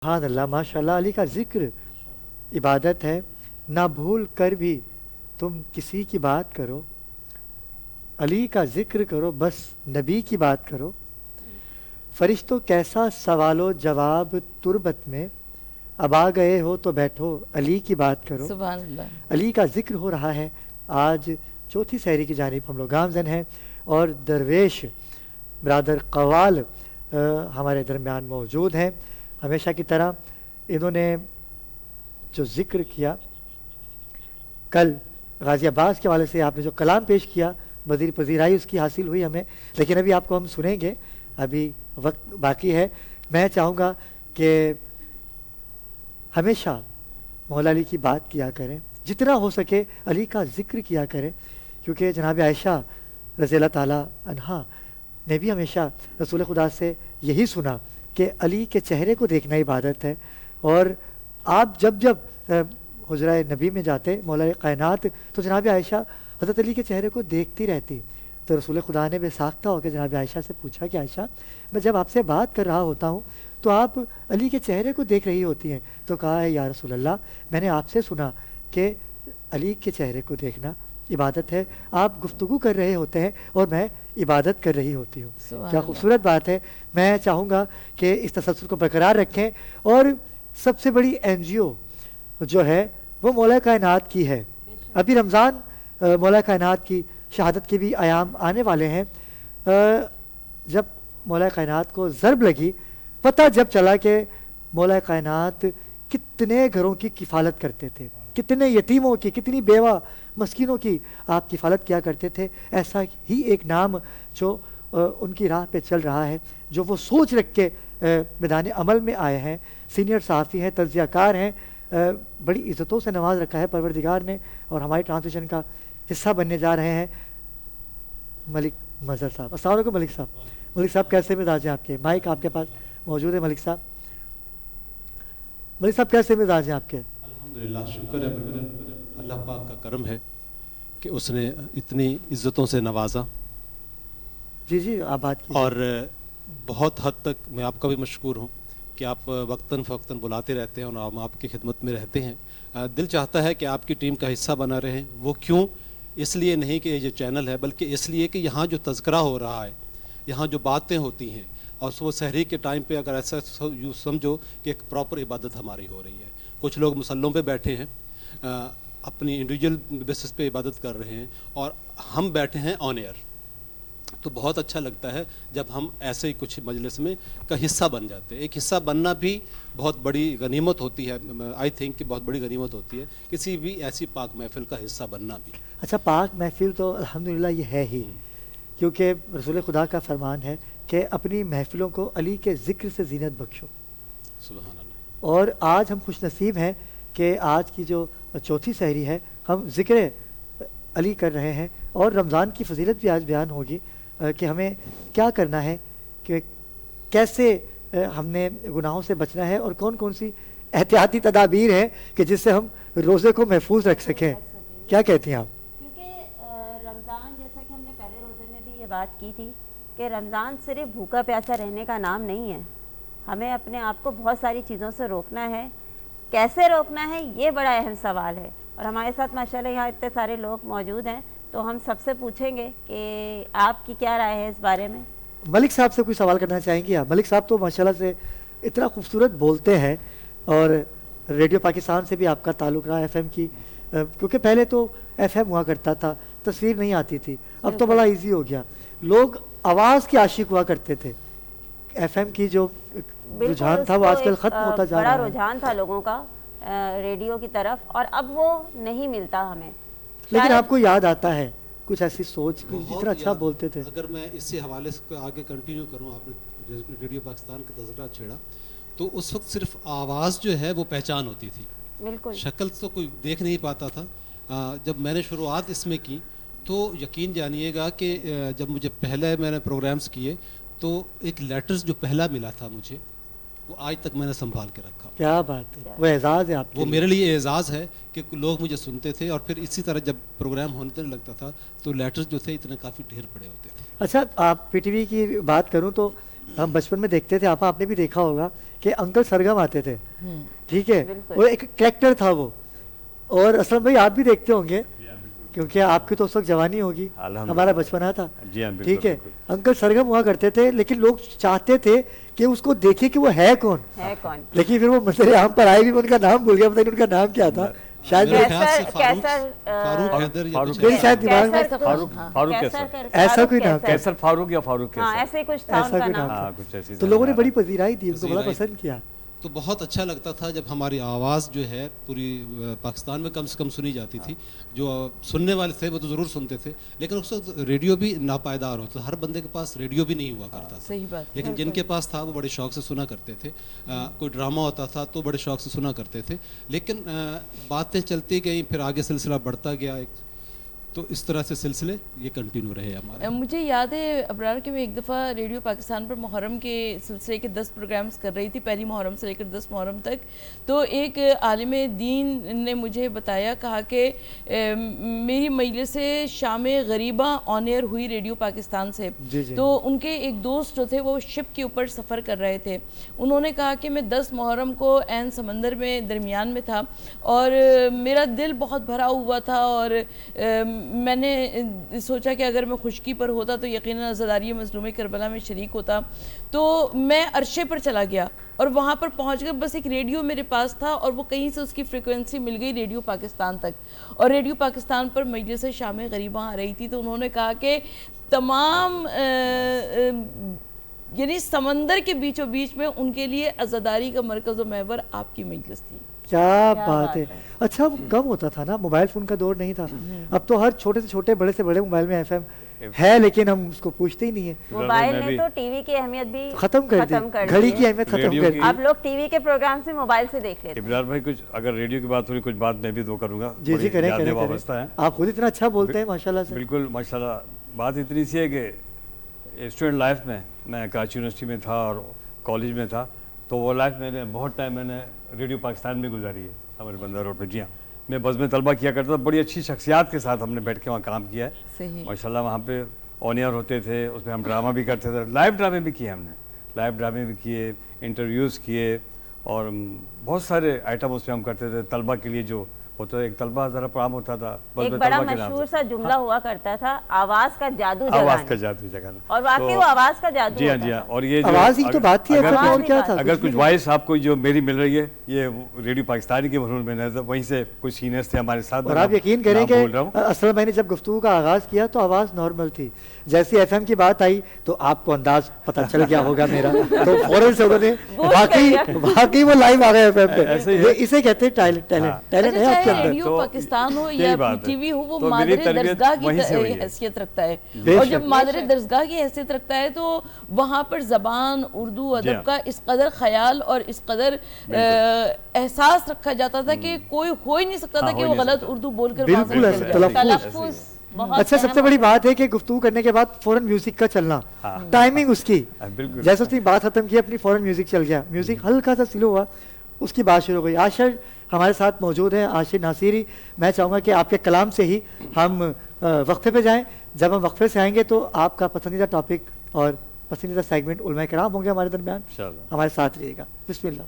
सुभान अल्लाह माशाल्लाह। अली का ज़िक्र इबादत है, ना भूल कर भी तुम किसी की बात करो, अली का ज़िक्र करो, बस नबी की बात करो। फरिश्तों कैसा सवालो जवाब तुरबत में, अब आ गए हो तो बैठो अली की बात करो। सुभान अल्लाह। अली का ज़िक्र हो रहा है। आज चौथी सहरी की जानिब हम लोग गामज़न हैं और दरवेश ब्रादर कवाल हमारे दरमियान मौजूद हैं। हमेशा की तरह इन्होंने जो ज़िक्र किया, कल गाज़ी अब्बास के हवाले से आपने जो कलाम पेश किया, वज़ीर पज़ीराई उसकी हासिल हुई हमें, लेकिन अभी आपको हम सुनेंगे, अभी वक्त बाकी है। मैं चाहूँगा कि हमेशा मौला अली की बात किया करें, जितना हो सके अली का ज़िक्र किया करें, क्योंकि जनाब आयशा रज़ी अल्लाह ताला अन्हा ने भी हमेशा रसूल खुदा से यही सुना कि अली के चेहरे को देखना इबादत है। और आप जब जब हुजरा नबी में जाते मौला कायनात, तो जनाब आयशा हज़रत अली के चेहरे को देखती रहती। तो रसूल खुदा ने बेसाख्ता होकर जनाब आयशा से पूछा कि आयशा, मैं जब आपसे बात कर रहा होता हूँ तो आप अली के चेहरे को देख रही होती हैं। तो कहा है या रसूल अल्लाह, मैंने आपसे सुना कि अली के चेहरे को देखना इबादत है। आप गुफ्तगू कर रहे होते हैं और मैं इबादत कर रही होती हूँ। क्या खूबसूरत बात है। मैं चाहूँगा कि इस तसल्सल को बरकरार रखें। और सबसे बड़ी NGO जो है वो मौला कायनात की है। अभी रमज़ान मौला कायनात की शहादत के भी आयाम आने वाले हैं। जब मौला कायनात को ज़रब लगी, पता जब चला कि मौला कायनात कितने घरों की किफ़ालत करते थे, कितने यतीमों की, कितनी बेवा मस्किनों की आप किफ़ालत किया करते थे। ऐसा ही एक नाम जो उनकी राह पे चल रहा है, जो वो सोच रख के मैदान अमल में आए हैं। सीनियर सहाफ़ी हैं, तज़कियाकार हैं, बड़ी इज़्ज़तों से नवाज रखा है परवरदिगार ने, और हमारी ट्रांसमिशन का हिस्सा बनने जा रहे हैं मलिक मज़हर साहब। अस्सलाम वालेकुम मलिक साहब। मलिक साहब कैसे मिजाज हैं आपके? माइक आपके पास मौजूद है मलिक साहब। मलिक साहब कैसे मिजाज हैं आपके? अल्हम्दुलिल्लाह, शुक्र है अल्लाह पाक का करम है कि उसने इतनी इज़्ज़तों से नवाजा। जी आप बात कीजिए। और बहुत हद तक मैं आपका भी मशकूर हूँ कि आप वक्तन फ़वक्तन बुलाते रहते हैं और हम आपकी खिदमत में रहते हैं। दिल चाहता है कि आपकी टीम का हिस्सा बना रहें। वो क्यों? इसलिए नहीं कि ये चैनल है, बल्कि इसलिए कि यहाँ जो तज़किरा हो रहा है, यहाँ जो बातें होती हैं, और वो सहरी के टाइम पे अगर ऐसा यूँ समझो कि एक प्रॉपर इबादत हमारी हो रही है। कुछ लोग मुसल्लों पे बैठे हैं, अपनी इंडिविजुअल बेसिस पे इबादत कर रहे हैं, और हम बैठे हैं ऑन एयर। तो बहुत अच्छा लगता है जब हम ऐसे ही कुछ मजलिस में का हिस्सा बन जाते हैं। एक हिस्सा बनना भी बहुत बड़ी गनीमत होती है। आई थिंक कि बहुत बड़ी गनीमत होती है किसी भी ऐसी पाक महफिल का हिस्सा बनना भी। अच्छा, पाक महफिल तो अल्हम्दुलिल्लाह ये है ही, क्योंकि रसूल खुदा का फरमान है कि अपनी महफिलों को अली के ज़िक्र से ज़ीनत बख्शो। सुभान अल्लाह। और आज हम खुश नसीब हैं कि आज की जो चौथी सहरी है, हम ज़िक्र अली कर रहे हैं, और रमज़ान की फजीलत भी आज बयान होगी कि हमें क्या करना है, कि कैसे हमने गुनाहों से बचना है, और कौन कौन सी एहतियाती तदाबीर है कि जिससे हम रोज़े को महफूज रख सकें। क्या कहती हैं आप? क्योंकि रमज़ान, जैसा कि हमने पहले रोज़े में भी ये बात की थी कि रमज़ान सिर्फ भूखा प्यासा रहने का नाम नहीं है। हमें अपने आप को बहुत सारी चीज़ों से रोकना है। कैसे रोकना है, ये बड़ा अहम सवाल है। और हमारे साथ माशाल्लाह यहाँ इतने सारे लोग मौजूद हैं, तो हम सबसे पूछेंगे कि आपकी क्या राय है इस बारे में। मलिक साहब से कोई सवाल करना चाहेंगी आप? मलिक साहब तो माशाल्लाह से इतना खूबसूरत बोलते हैं, और रेडियो पाकिस्तान से भी आपका ताल्लुक़ रहा, FM की, क्योंकि पहले तो FM हुआ करता था, तस्वीर नहीं आती थी, अब तो बड़ा इजी हो गया। लोग आवाज़ के आशिक हुआ करते थे, FM की जो रुझान था वो आजकल ख़त्म होता जा रहा है। बड़ा रुझान था लोगों का रेडियो की तरफ, और अब वो नहीं मिलता हमें। लेकिन आपको याद आता है कुछ ऐसी सोच, जितना अच्छा बोलते थे? अगर मैं इसी हवाले से आगे कंटिन्यू करूँ, आपने रेडियो पाकिस्तान का तज़किरा छेड़ा, तो उस वक्त सिर्फ आवाज़ जो है वो पहचान होती थी, बिल्कुल शक्ल तो कोई देख नहीं पाता था। जब मैंने शुरुआत इसमें की तो यकीन जानिएगा कि जब मुझे पहले मैंने प्रोग्राम्स किए, तो एक लेटर्स जो पहला मिला था मुझे, वो आज तक मैंने संभाल के रखा। क्या बात है, वो एजाज़ है आपके वो लिए। मेरे लिए एजाज़ है कि लोग मुझे सुनते थे, और फिर इसी तरह जब प्रोग्राम होने लगता था तो लेटर्स जो थे इतने काफ़ी ढेर पड़े होते थे। अच्छा, आप PTV की बात करूं तो ہم بچپن میں دیکھتے تھے, آپ نے بھی دیکھا ہوگا کہ انکل سرگم آتے تھے, ٹھیک ہے, وہ ایک کریکٹر تھا وہ. اور اسلم بھائی آپ بھی دیکھتے ہوں گے کیونکہ آپ کی تو اس وقت جوانی ہوگی, ہمارا بچپنا تھا, ٹھیک ہے. انکل سرگم ہوا کرتے تھے, لیکن لوگ چاہتے تھے کہ اس کو دیکھیں کہ وہ ہے کون, لیکن پھر وہ مسئلے عام پر آئے بھی, میں ان کا نام بھول گیا, پتہ نہیں ان کا نام کیا تھا, شاید شاید دماغ میں ایسا کوئی نام, کیسر فاروق یا فاروق ایسا ہی کچھ تھا ان کا نام. تو لوگوں نے بڑی پذیرائی دی, ان کو بڑا پسند کیا. تو بہت اچھا لگتا تھا جب ہماری آواز جو ہے پوری پاکستان میں کم سے کم سنی جاتی تھی. جو سننے والے تھے وہ تو ضرور سنتے تھے, لیکن اس وقت ریڈیو بھی ناپائیدار ہوتا تھا, ہر بندے کے پاس ریڈیو بھی نہیں ہوا کرتا تھا. صحیح بات. لیکن جن کے پاس تھا وہ بڑے شوق سے سنا کرتے تھے. کوئی ڈرامہ ہوتا تھا تو بڑے شوق سے سنا کرتے تھے. لیکن باتیں چلتی گئیں, پھر آگے سلسلہ بڑھتا گیا, تو اس طرح سے سلسلے یہ کنٹینیو رہے ہمارے. مجھے یاد ہے ابرار کہ میں ایک دفعہ ریڈیو پاکستان پر محرم کے سلسلے کے 10 پروگرامز کر رہی تھی, پہلی محرم سے لے کر 10 محرم تک. تو ایک عالم دین نے مجھے بتایا, کہا کہ میری مجلس شام غریبہ آن ایئر ہوئی ریڈیو پاکستان سے. تو ان کے ایک دوست جو تھے وہ شپ کے اوپر سفر کر رہے تھے. انہوں نے کہا کہ میں 10 محرم کو عین سمندر میں درمیان میں تھا اور میرا دل بہت بھرا ہوا تھا, اور میں نے سوچا کہ اگر میں خشکی پر ہوتا تو یقیناً عزاداری مظلوم کربلا میں شریک ہوتا. تو میں عرشے پر چلا گیا اور وہاں پر پہنچ کر بس ایک ریڈیو میرے پاس تھا, اور وہ کہیں سے اس کی فریکوینسی مل گئی ریڈیو پاکستان تک, اور ریڈیو پاکستان پر مجلس شام غریبہ آ رہی تھی. تو انہوں نے کہا کہ تمام یعنی سمندر کے بیچوں بیچ میں ان کے لیے عزاداری کا مرکز و محور آپ کی مجلس تھی. کیا بات ہے. اچھا وہ کم ہوتا تھا نا, موبائل فون کا دور نہیں تھا. اب تو ہر چھوٹے سے چھوٹے بڑے سے بڑے موبائل میں ایف ایم ہے, لیکن ہم اس کو پوچھتے ہی نہیں ہیں. موبائل نے تو ٹی وی کی اہمیت بھی ختم کر دی, گھڑی کی اہمیت ختم کر دی. آپ لوگ ٹی وی کے پروگرام سے موبائل سے دیکھ لیتے ہیں. ابرار بھائی کچھ اگر ریڈیو کی بات ہوئی, کچھ بات میں بھی دو کروں گا. جی کریں, وابستہ ہے. آپ خود اتنا اچھا بولتے ہیں ماشاءاللہ سے. بالکل ماشاءاللہ. بات اتنی سی ہے کہ اسٹوڈنٹ لائف میں کراچی یونیورسٹی میں تھا اور کالج میں تھا, تو وہ لائف میں نے بہت ٹائم میں نے ریڈیو پاکستان میں گزاری ہے, ہمارے بندر روڈ پہ. جی ہاں, میں بزم طلبہ کیا کرتا تھا, بڑی اچھی شخصیات کے ساتھ ہم نے بیٹھ کے وہاں کام کیا ہے ماشاءاللہ. وہاں پہ آن ایئر ہوتے تھے, اس میں ہم ڈرامہ بھی کرتے تھے, لائیو ڈرامے بھی کیے ہم نے, لائیو ڈرامے بھی کیے, انٹرویوز کیے, اور بہت سارے آئٹم اس میں ہم کرتے تھے طلبہ کے لیے. جو ہوتا ہے ایک طلبہ ذرا پرام ہوتا تھا, ایک بڑا مشہور سا جملہ ہوا کرتا تھا, آواز کا جادو جگانا. آواز کا جادو جگانا, اور واقعی وہ آواز کا جادو. جی ہاں جی ہاں. اور یہ آواز ہی تو بات تھی, اور کیا تھا. اگر کچھ وائس آپ کو جو میری مل رہی ہے, یہ ریڈیو پاکستانی کے مرہون میں نظر, وہیں سے کچھ سینئرز تھے ہمارے ساتھ. اور آپ یقین کریں کہ اصل میں نے جب گفتگو کا آغاز کیا تو آواز نارمل تھی, جیسی ایف ایم کی بات آئی تو آپ کو انداز پتہ چل گیا ہوگا میرا, تو فوراً سے انہوں نے واقعی وہ لائیو آ گئے ایف ایم پہ. اسے کہتے ہیں ٹیلنٹ ہے آپ کے اندر. ریڈیو پاکستان ہو یا ٹی وی ہو, وہ مادر درسگاہ کی حیثیت رکھتا ہے, اور جب مادر درسگاہ کی حیثیت رکھتا ہے تو وہاں پر زبان اردو ادب کا اس قدر خیال اور اس قدر احساس رکھا جاتا تھا کہ کوئی ہو ہی نہیں سکتا تھا کہ وہ غلط اردو بول کر تلفظ. اچھا, سب سے بڑی بات ہے کہ گفتگو کرنے کے بعد فوراً میوزک کا چلنا, ٹائمنگ اس کی, جیسے اس نے بات ختم کی اپنی فوراً میوزک چل گیا, میوزک ہلکا سا سلو ہوا, اس کی بات شروع ہو گئی. عاشر ہمارے ساتھ موجود ہیں, عاشر ناصری. میں چاہوں گا کہ آپ کے کلام سے ہی ہم وقفے پہ جائیں. جب ہم وقفے سے آئیں گے تو آپ کا پسندیدہ ٹاپک اور پسندیدہ سیگمنٹ علماء کرام ہوں گے ہمارے درمیان, ہمارے ساتھ رہیے گا. بسم اللہ.